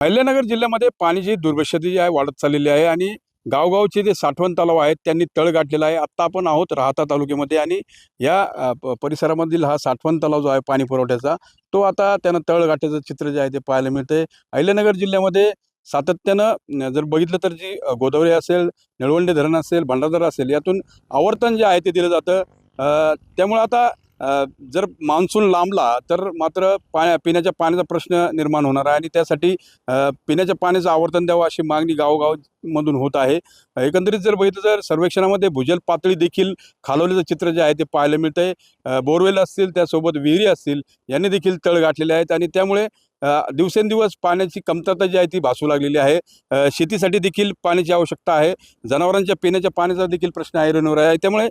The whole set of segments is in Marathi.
अहिल्यानगर जिल्ह्यामध्ये पाण्याची दुर्दशा जी आहे वाढत चाललेली आहे आणि गावगावचे जे साठवण तलाव आहेत त्यांनी तळ गाठलेला आहे. आत्ता आपण आहोत राहाता तालुक्यामध्ये आणि या परिसरामधील हा साठवण तलाव जो आहे पाणी पुरवठ्याचा, तो आता त्यानं तळ गाठ्याचं चित्र जे आहे ते पाहायला मिळतंय. अहिल्यानगर जिल्ह्यामध्ये सातत्यानं जर बघितलं तर जी गोदावरी असेल, निळवंडे धरण असेल, भंडारदरा असेल, यातून आवर्तन जे आहे ते दिलं जातं. त्यामुळं आता जर मान्सून लांबला तर मात्र पिण्याच्या पाण्याचा प्रश्न निर्माण होणार आहे आणि त्यासाठी पिण्याच्या पाण्याचं आवर्तन द्यावं अशी मागणी गावोगावमधून होत आहे. एकंदरीत जर बघितलं तर सर्वेक्षणामध्ये भूजल पातळी देखील खालवल्याचं चित्र जे आहे ते पाहायला मिळतंय. बोरवेल असतील, त्यासोबत विहिरी असतील, यांनी देखील तळ गाठलेले आहेत आणि त्यामुळे दिवसेंदिवस पाण्याची कमतरता जी आहे ती भासू लागलेली आहे. शेतीसाठी देखील पाण्याची आवश्यकता आहे. जनावरांच्या पिण्याच्या पाण्याचा देखील प्रश्न ऐरणीवर आहे. त्यामुळे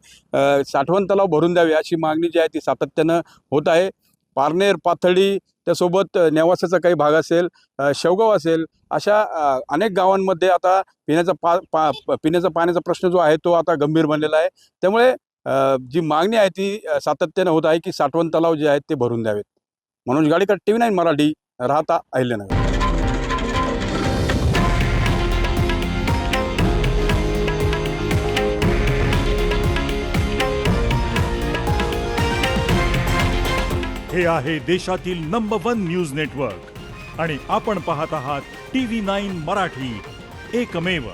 साठवण तलाव भरून द्यावे अशी मागणी जी आहे ती सातत्यानं होत आहे. पारनेर, पाथर्डी, त्यासोबत नेवासाचा काही भाग असेल, शेवगाव असेल, अशा अनेक गावांमध्ये आता पिण्याचा पाण्याचा प्रश्न जो आहे तो आता गंभीर बनलेला आहे. त्यामुळे जी मागणी आहे ती सातत्यानं होत आहे की साठवण तलाव जे आहेत ते भरून द्यावेत. मनोज गाडीकर, TV9 मराठी, राहता अहिल्यानगर. हे आहे देशातील नंबर 1 न्यूज नेटवर्क आणि आपण पाहत आहात TV9 मराठी, एकमेव.